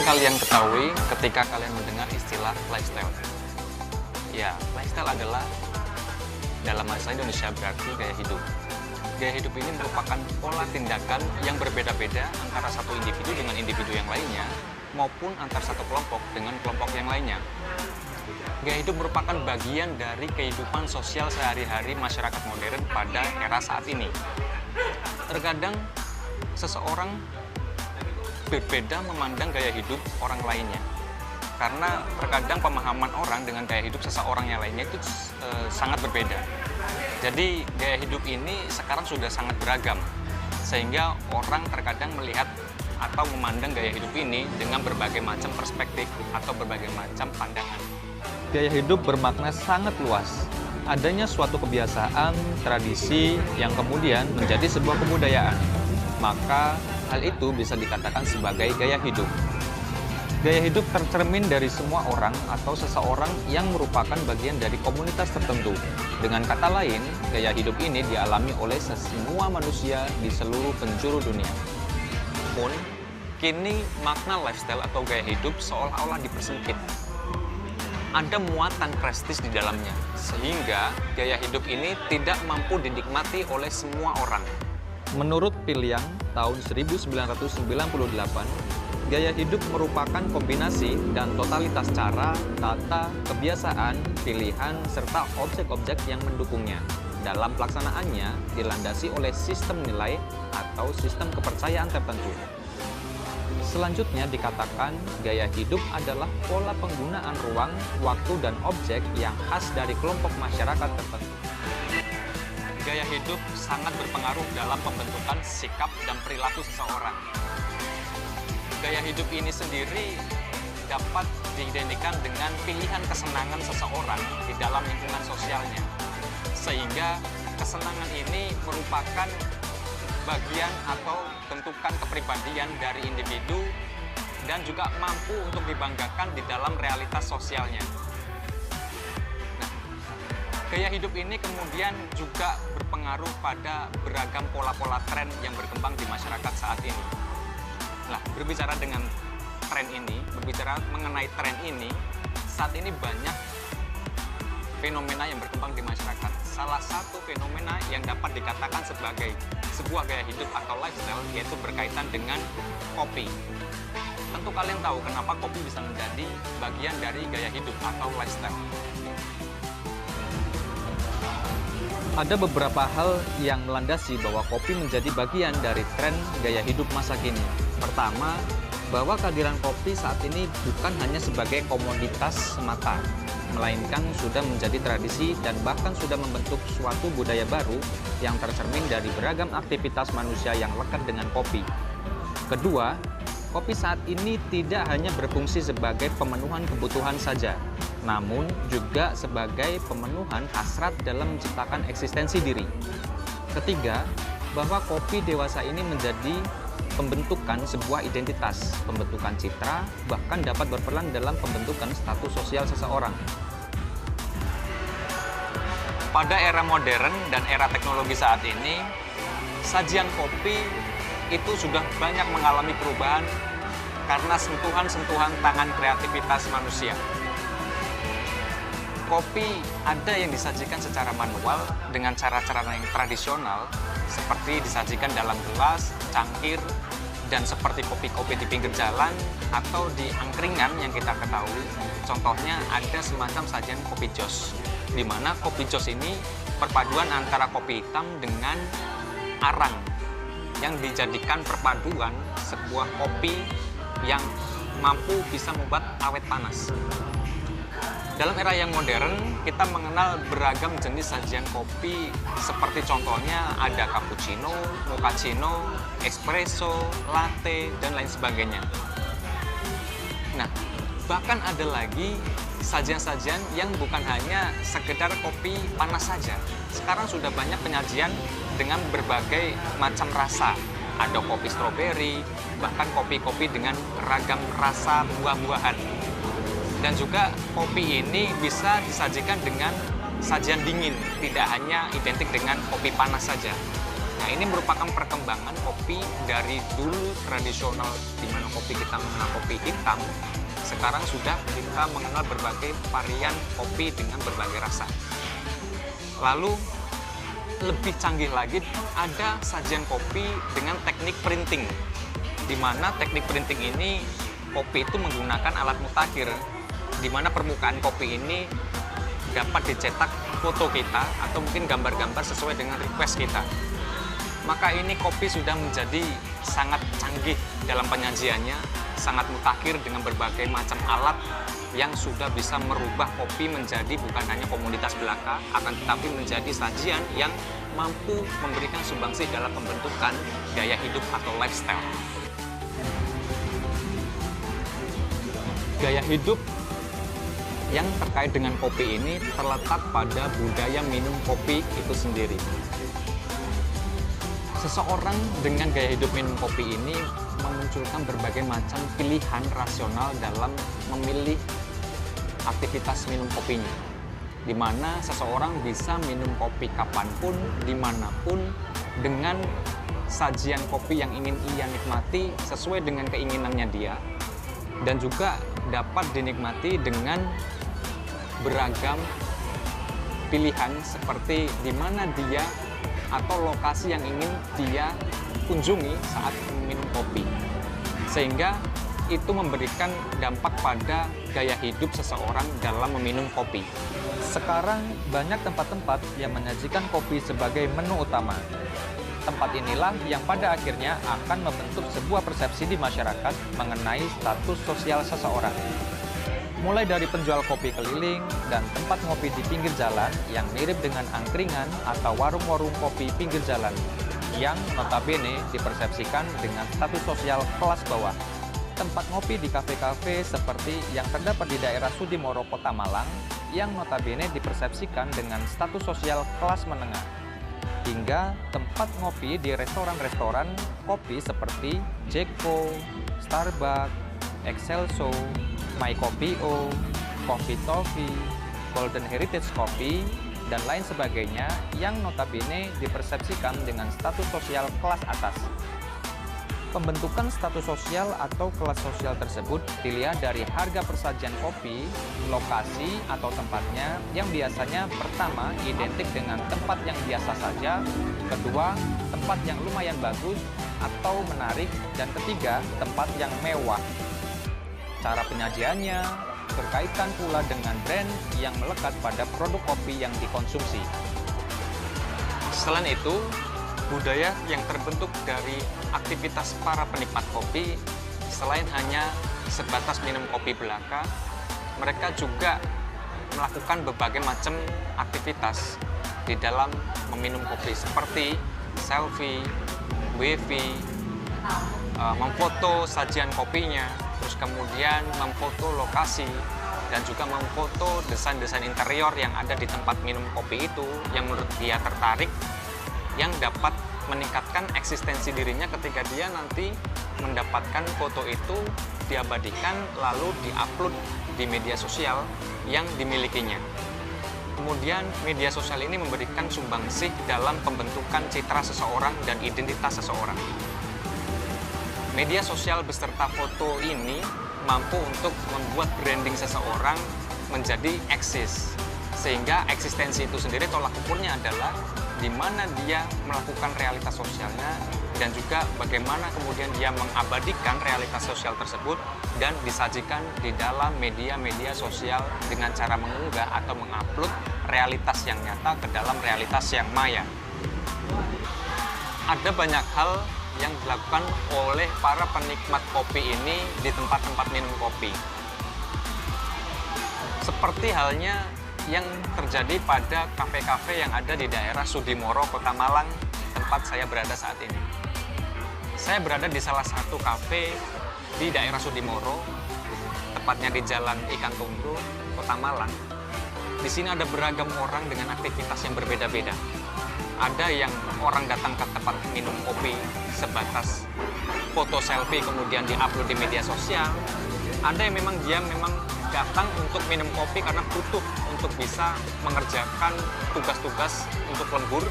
kalian ketahui ketika kalian mendengar istilah lifestyle? Ya, lifestyle adalah dalam bahasa Indonesia berarti gaya hidup. Gaya hidup ini merupakan pola tindakan yang berbeda-beda antara satu individu dengan individu yang lainnya, maupun antar satu kelompok dengan kelompok yang lainnya. Gaya hidup merupakan bagian dari kehidupan sosial sehari-hari masyarakat modern pada era saat ini. Terkadang seseorang berbeda memandang gaya hidup orang lainnya. Karena terkadang pemahaman orang dengan gaya hidup seseorang yang lainnya itu sangat berbeda. Jadi gaya hidup ini sekarang sudah sangat beragam, sehingga orang terkadang melihat atau memandang gaya hidup ini dengan berbagai macam perspektif atau berbagai macam pandangan. Gaya hidup bermakna sangat luas. Adanya suatu kebiasaan, tradisi yang kemudian menjadi sebuah kebudayaan. Maka hal itu bisa dikatakan sebagai gaya hidup. Gaya hidup tercermin dari semua orang atau seseorang yang merupakan bagian dari komunitas tertentu. Dengan kata lain, gaya hidup ini dialami oleh semua manusia di seluruh penjuru dunia. Namun, kini makna lifestyle atau gaya hidup seolah-olah dipersempit. Ada muatan prestis di dalamnya, sehingga gaya hidup ini tidak mampu dinikmati oleh semua orang. Menurut Piliang tahun 1998, gaya hidup merupakan kombinasi dan totalitas cara, tata, kebiasaan, pilihan, serta objek-objek yang mendukungnya. Dalam pelaksanaannya dilandasi oleh sistem nilai atau sistem kepercayaan tertentu. Selanjutnya dikatakan gaya hidup adalah pola penggunaan ruang, waktu, dan objek yang khas dari kelompok masyarakat tertentu. Gaya hidup sangat berpengaruh dalam pembentukan sikap dan perilaku seseorang. Gaya hidup ini sendiri dapat diidentikan dengan pilihan kesenangan seseorang di dalam lingkungan sosialnya. Sehingga kesenangan ini merupakan bagian atau bentukan kepribadian dari individu dan juga mampu untuk dibanggakan di dalam realitas sosialnya. Nah, gaya hidup ini kemudian juga berpengaruh pada beragam pola-pola tren yang berkembang di masyarakat saat ini. Nah, berbicara mengenai tren ini, saat ini banyak fenomena yang berkembang di masyarakat. Salah satu fenomena yang dapat dikatakan sebagai sebuah gaya hidup atau lifestyle yaitu berkaitan dengan kopi. Tentu kalian tahu kenapa kopi bisa menjadi bagian dari gaya hidup atau lifestyle. Ada beberapa hal yang melandasi bahwa kopi menjadi bagian dari tren gaya hidup masa kini. Pertama, bahwa kehadiran kopi saat ini bukan hanya sebagai komoditas semata, melainkan sudah menjadi tradisi dan bahkan sudah membentuk suatu budaya baru yang tercermin dari beragam aktivitas manusia yang lekat dengan kopi. Kedua, kopi saat ini tidak hanya berfungsi sebagai pemenuhan kebutuhan saja, namun juga sebagai pemenuhan hasrat dalam menciptakan eksistensi diri. Ketiga, bahwa kopi dewasa ini menjadi pembentukan sebuah identitas, pembentukan citra, bahkan dapat berperan dalam pembentukan status sosial seseorang. Pada era modern dan era teknologi saat ini, sajian kopi itu sudah banyak mengalami perubahan karena sentuhan-sentuhan tangan kreativitas manusia. Kopi ada yang disajikan secara manual dengan cara-cara yang tradisional, seperti disajikan dalam gelas, cangkir, dan seperti kopi-kopi di pinggir jalan atau di angkringan yang kita ketahui. Contohnya ada semacam sajian kopi jos, di mana kopi jos ini perpaduan antara kopi hitam dengan arang yang dijadikan perpaduan sebuah kopi yang mampu bisa membuat awet panas. Dalam era yang modern, kita mengenal beragam jenis sajian kopi seperti contohnya ada cappuccino, mochaccino, espresso, latte, dan lain sebagainya. Nah, bahkan ada lagi sajian-sajian yang bukan hanya sekedar kopi panas saja. Sekarang sudah banyak penyajian dengan berbagai macam rasa. Ada kopi stroberi, bahkan kopi-kopi dengan ragam rasa buah-buahan. Dan juga kopi ini bisa disajikan dengan sajian dingin, tidak hanya identik dengan kopi panas saja. Nah, ini merupakan perkembangan kopi dari dulu tradisional di mana kopi kita mengenal kopi hitam, sekarang sudah kita mengenal berbagai varian kopi dengan berbagai rasa. Lalu lebih canggih lagi ada sajian kopi dengan teknik printing, di mana teknik printing ini kopi itu menggunakan alat mutakhir, di mana permukaan kopi ini dapat dicetak foto kita atau mungkin gambar-gambar sesuai dengan request kita. Maka ini kopi sudah menjadi sangat canggih dalam penyajiannya, sangat mutakhir dengan berbagai macam alat yang sudah bisa merubah kopi menjadi bukan hanya komoditas belaka, akan tetapi menjadi sajian yang mampu memberikan sumbangsih dalam pembentukan gaya hidup atau lifestyle. Gaya hidup yang terkait dengan kopi ini terletak pada budaya minum kopi itu sendiri. Seseorang dengan gaya hidup minum kopi ini memunculkan berbagai macam pilihan rasional dalam memilih aktivitas minum kopinya, di mana seseorang bisa minum kopi kapanpun, dimanapun, dengan sajian kopi yang ingin ia nikmati sesuai dengan keinginannya dia, dan juga dapat dinikmati dengan beragam pilihan seperti di mana dia atau lokasi yang ingin dia kunjungi saat minum kopi, sehingga itu memberikan dampak pada gaya hidup seseorang dalam meminum kopi. Sekarang banyak tempat-tempat yang menyajikan kopi sebagai menu utama. Tempat inilah yang pada akhirnya akan membentuk sebuah persepsi di masyarakat mengenai status sosial seseorang. Mulai dari penjual kopi keliling dan tempat ngopi di pinggir jalan yang mirip dengan angkringan atau warung-warung kopi pinggir jalan yang notabene dipersepsikan dengan status sosial kelas bawah. Tempat ngopi di kafe-kafe seperti yang terdapat di daerah Sudimoro, Kota Malang yang notabene dipersepsikan dengan status sosial kelas menengah. Hingga tempat ngopi di restoran-restoran kopi seperti Jeko, Starbucks, Excelso, My Coffee O, Coffee Toffee, Golden Heritage Coffee, dan lain sebagainya yang notabene dipersepsikan dengan status sosial kelas atas. Pembentukan status sosial atau kelas sosial tersebut dilihat dari harga persajian kopi, lokasi atau tempatnya yang biasanya pertama identik dengan tempat yang biasa saja, kedua tempat yang lumayan bagus atau menarik, dan ketiga tempat yang mewah. Cara penyajiannya berkaitan pula dengan brand yang melekat pada produk kopi yang dikonsumsi. Selain itu, budaya yang terbentuk dari aktivitas para penikmat kopi, selain hanya sebatas minum kopi belaka, mereka juga melakukan berbagai macam aktivitas di dalam meminum kopi seperti selfie, wavy, memfoto sajian kopinya, terus kemudian memfoto lokasi, dan juga memfoto desain-desain interior yang ada di tempat minum kopi itu yang menurut dia tertarik, yang dapat meningkatkan eksistensi dirinya ketika dia nanti mendapatkan foto itu diabadikan lalu diupload di media sosial yang dimilikinya. Kemudian media sosial ini memberikan sumbangsih dalam pembentukan citra seseorang dan identitas seseorang. Media sosial beserta foto ini mampu untuk membuat branding seseorang menjadi eksis. Sehingga eksistensi itu sendiri tolak ukurnya adalah di mana dia melakukan realitas sosialnya dan juga bagaimana kemudian dia mengabadikan realitas sosial tersebut dan disajikan di dalam media-media sosial dengan cara mengunggah atau mengupload realitas yang nyata ke dalam realitas yang maya. Ada banyak hal yang dilakukan oleh para penikmat kopi ini di tempat-tempat minum kopi. Seperti halnya yang terjadi pada kafe-kafe yang ada di daerah Sudimoro, Kota Malang, tempat saya berada saat ini. Saya berada di salah satu kafe di daerah Sudimoro, tepatnya di Jalan Ikan Tunggu, Kota Malang. Di sini ada beragam orang dengan aktivitas yang berbeda-beda. Ada yang orang datang ke tempat minum kopi sebatas foto selfie kemudian diupload di media sosial. Ada yang dia memang datang untuk minum kopi karena butuh untuk bisa mengerjakan tugas-tugas untuk lembur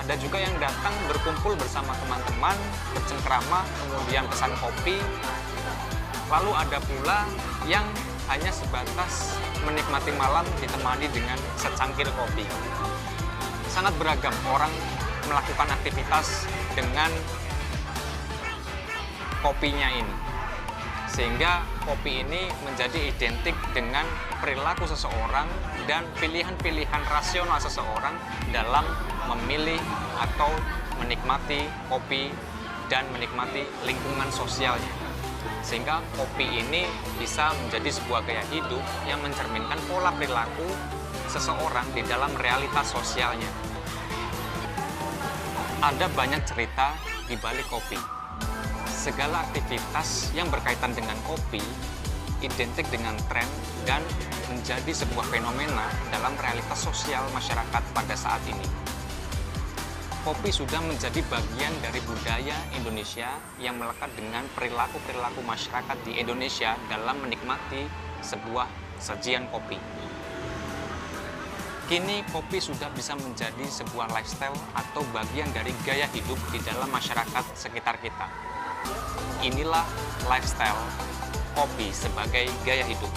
Ada juga yang datang berkumpul bersama teman-teman, bercengkrama, kemudian pesan kopi. Lalu ada pula yang hanya sebatas menikmati malam ditemani dengan secangkir kopi. Sangat beragam orang melakukan aktivitas dengan kopinya ini. Sehingga kopi ini menjadi identik dengan perilaku seseorang dan pilihan-pilihan rasional seseorang dalam memilih atau menikmati kopi dan menikmati lingkungan sosialnya. Sehingga kopi ini bisa menjadi sebuah gaya hidup yang mencerminkan pola perilaku seseorang di dalam realitas sosialnya. Ada banyak cerita di balik kopi. Segala aktivitas yang berkaitan dengan kopi identik dengan tren dan menjadi sebuah fenomena dalam realitas sosial masyarakat pada saat ini. Kopi sudah menjadi bagian dari budaya Indonesia yang melekat dengan perilaku-perilaku masyarakat di Indonesia dalam menikmati sebuah sajian kopi. Kini kopi sudah bisa menjadi sebuah lifestyle atau bagian dari gaya hidup di dalam masyarakat sekitar kita. Inilah lifestyle kopi sebagai gaya hidup.